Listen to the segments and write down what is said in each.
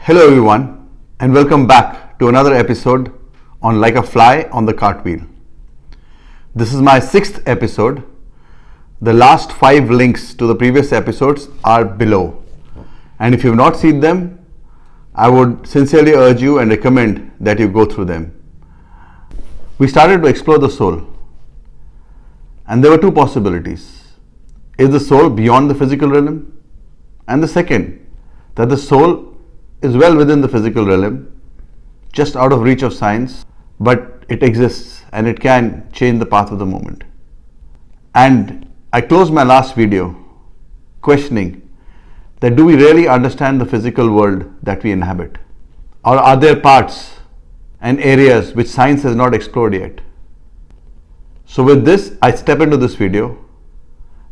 Hello everyone, and welcome back to another episode on Like a Fly on the Cartwheel. This is my 6th episode. The last 5 links to the previous episodes are below, and if you have not seen them, I would sincerely urge you and recommend that you go through them. We started to explore the soul, and there were 2 possibilities. Is the soul beyond the physical realm? And the second, that the soul is well within the physical realm, just out of reach of science, but it exists and it can change the path of the moment. And I closed my last video questioning that do we really understand the physical world that we inhabit? Or are there parts and areas which science has not explored yet? So with this, I step into this video,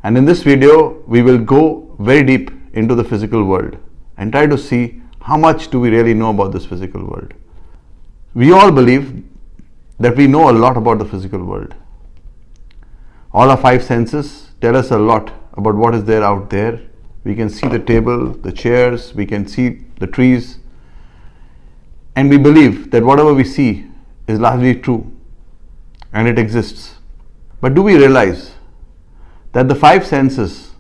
and in this video we will go very deep into the physical world and try to see how much do we really know about this physical world. We all believe that we know a lot about the physical world. All our 5 senses tell us a lot about what is there out there. We can see the table, the chairs, we can see the trees, and we believe that whatever we see is largely true and it exists. But do we realize that the 5 senses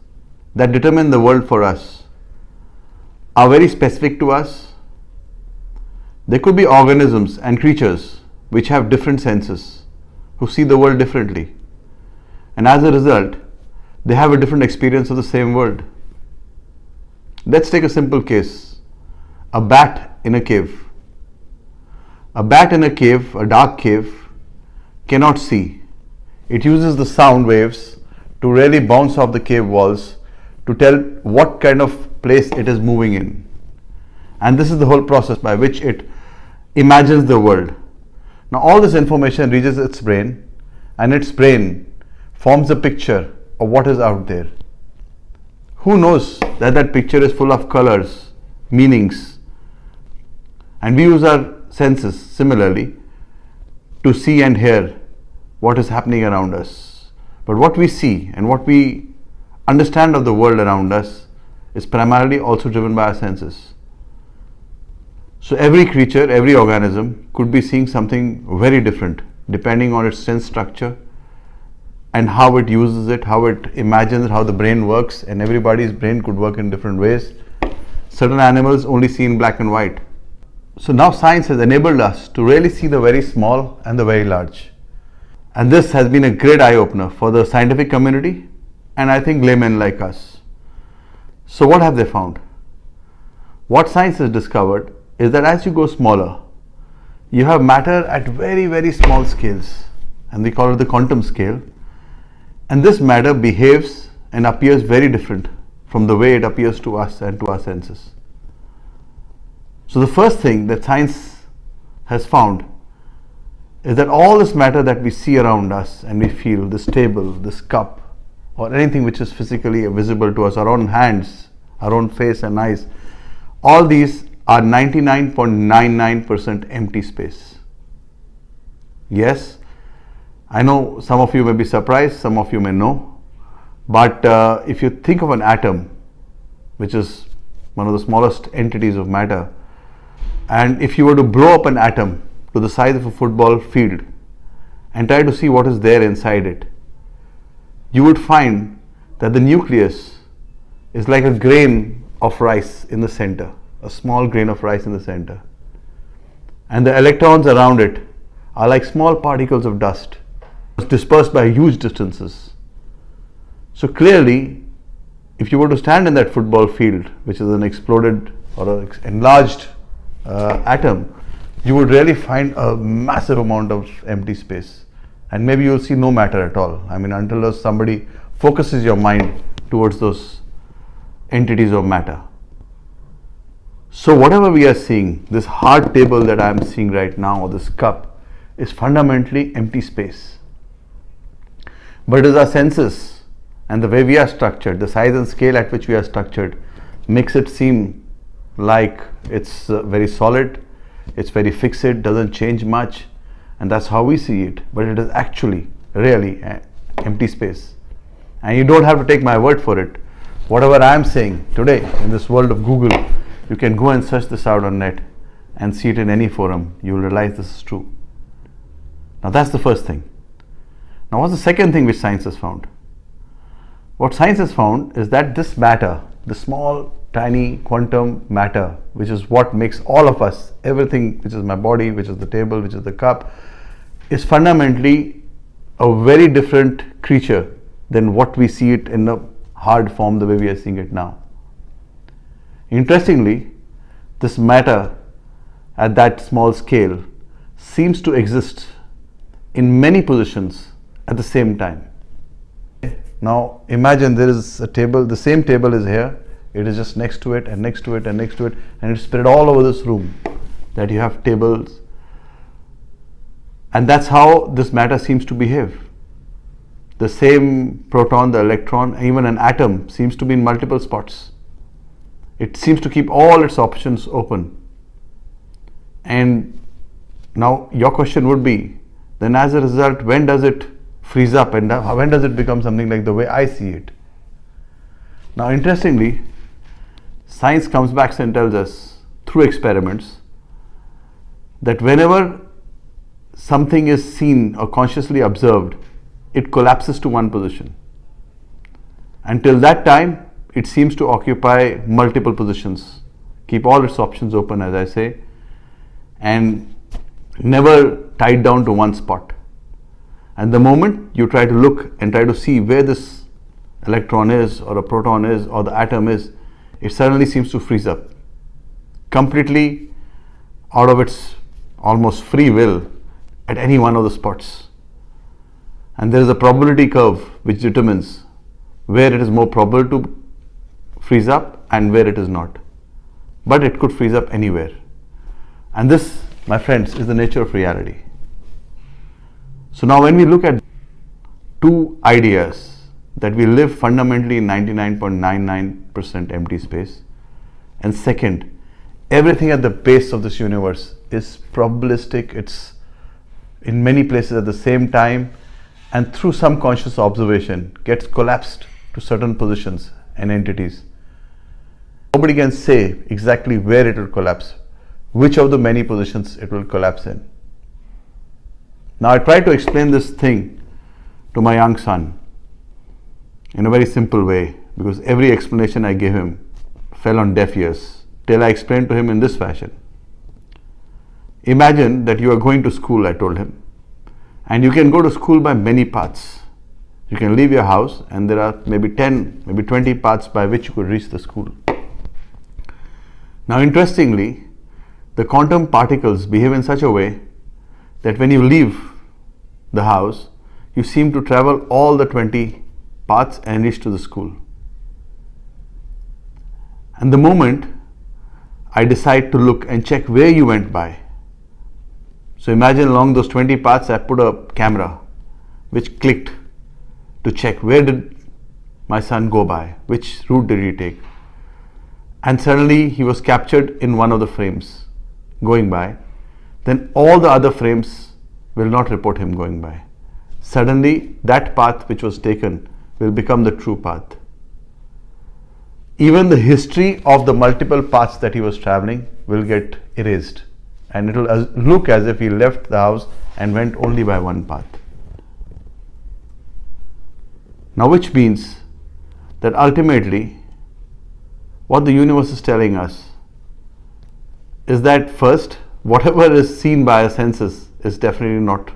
that determine the world for us are very specific to us? There could be organisms and creatures which have different senses, who see the world differently, and as a result they have a different experience of the same world. Let's take a simple case. A bat in a cave. A bat in a cave, a dark cave, cannot see. It uses the sound waves to really bounce off the cave walls to tell what kind of place it is moving in. And this is the whole process by which it imagines the world. Now all this information reaches its brain, and its brain forms a picture of what is out there. Who knows that that picture is full of colors, meanings, and we use our senses similarly to see and hear what is happening around us. But what we see and what we understand of the world around us is primarily also driven by our senses. So every creature, every organism could be seeing something very different depending on its sense structure and how it uses it, how it imagines, how the brain works, and everybody's brain could work in different ways. Certain animals only see in black and white. So now science has enabled us to really see the very small and the very large. And this has been a great eye-opener for the scientific community and I think laymen like us. So what have they found? What science has discovered is that as you go smaller, you have matter at very, very small scales, and we call it the quantum scale. And this matter behaves and appears very different from the way it appears to us and to our senses. So the first thing that science has found is that all this matter that we see around us and we feel, this table, this cup, or anything which is physically visible to us, our own hands, our own face and eyes, all these are 99.99% empty space. Yes, I know some of you may be surprised, some of you may know, but if you think of an atom, which is one of the smallest entities of matter, and if you were to blow up an atom to the size of a football field and try to see what is there inside it, you would find that the nucleus is like a grain of rice in the center, a small grain of rice in the center. And the electrons around it are like small particles of dust dispersed by huge distances. So clearly, if you were to stand in that football field, which is an exploded or an enlarged atom, you would really find a massive amount of empty space. And maybe you'll see no matter at all. I mean, until somebody focuses your mind towards those entities of matter. So whatever we are seeing, this hard table that I am seeing right now, or this cup, is fundamentally empty space. But it is our senses and the way we are structured, the size and scale at which we are structured, makes it seem like it's very solid, it's very fixed, doesn't change much, and that's how we see it. But it is actually really empty space. And you don't have to take my word for it. Whatever I am saying today in this world of Google You can go and search this out on net and see it in any forum. You will realize this is true. Now that's the first thing. Now what's the second thing which science has found? What science has found is that this matter, the small tiny quantum matter, which is what makes all of us, everything which is my body, which is the table, which is the cup, is fundamentally a very different creature than what we see it in a hard form the way we are seeing it now. Interestingly, this matter at that small scale seems to exist in many positions at the same time. Now imagine there is a table, the same table is here, it is just next to it and next to it and next to it, and it's spread all over this room, that you have tables, and that's how this matter seems to behave. The same proton, the electron, even an atom seems to be in multiple spots. It seems to keep all its options open. And now your question would be, then as a result, when does it freeze up and when does it become something like the way I see it? Now interestingly, science comes back and tells us through experiments that whenever something is seen or consciously observed, it collapses to one position. Until that time, it seems to occupy multiple positions, keep all its options open, as I say, and never tied down to one spot. And the moment you try to look and try to see where this electron is, or a proton is, or the atom is, it suddenly seems to freeze up completely out of its almost free will at any one of the spots. And there is a probability curve which determines where it is more probable to freeze up and where it is not. But it could freeze up anywhere. And this, my friends, is the nature of reality. So now when we look at two ideas, that we live fundamentally in 99.99% empty space, and second, everything at the base of this universe is probabilistic, it's in many places at the same time, and through some conscious observation gets collapsed to certain positions and entities. Nobody can say exactly where it will collapse, which of the many positions it will collapse in. Now I try to explain this thing to my young son in a very simple way, because every explanation I gave him fell on deaf ears, till I explained to him in this fashion. Imagine that you are going to school, I told him, and you can go to school by many paths. You can leave your house and there are maybe 10, maybe 20 paths by which you could reach the school. Now interestingly, the quantum particles behave in such a way that when you leave the house, you seem to travel all the 20 paths and reach to the school. And the moment I decide to look and check where you went by, so imagine along those 20 paths I put a camera which clicked to check where did my son go by, which route did he take, and suddenly he was captured in one of the frames going by, then all the other frames will not report him going by. Suddenly that path which was taken will become the true path. Even the history of the multiple paths that he was traveling will get erased, and it will look as if he left the house and went only by one path. Now which means that ultimately what the universe is telling us is that first, whatever is seen by our senses is definitely not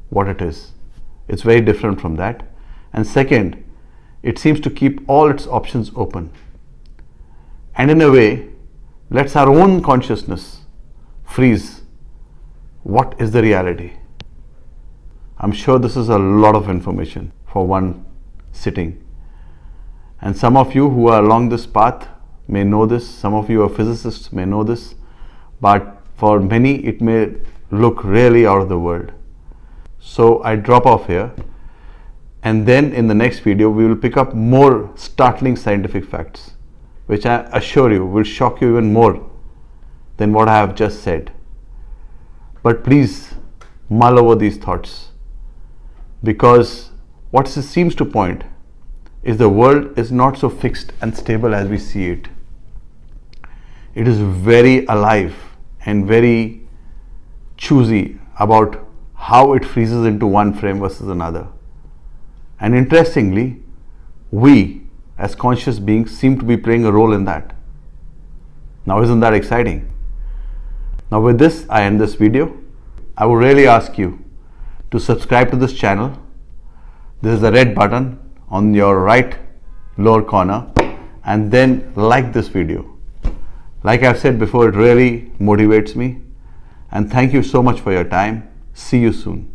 what it is. It's very different from that. And second, it seems to keep all its options open, and in a way lets our own consciousness freeze what is the reality. I'm sure this is a lot of information for one sitting, and some of you who are along this path may know this, some of you are physicists may know this, but for many it may look really out of the world. So I drop off here, and then in the next video we will pick up more startling scientific facts, which I assure you will shock you even more than what I have just said. But please mull over these thoughts, because what this seems to point is the world is not so fixed and stable as we see it. it is very alive and very choosy about how it freezes into one frame versus another. And interestingly, we as conscious beings seem to be playing a role in that. Now, isn't that exciting? Now, with this, I end this video. I would really ask you to subscribe to this channel. This is the red button on your right lower corner, and then like this video. Like I've said before, it really motivates me. And thank you so much for your time. See you soon.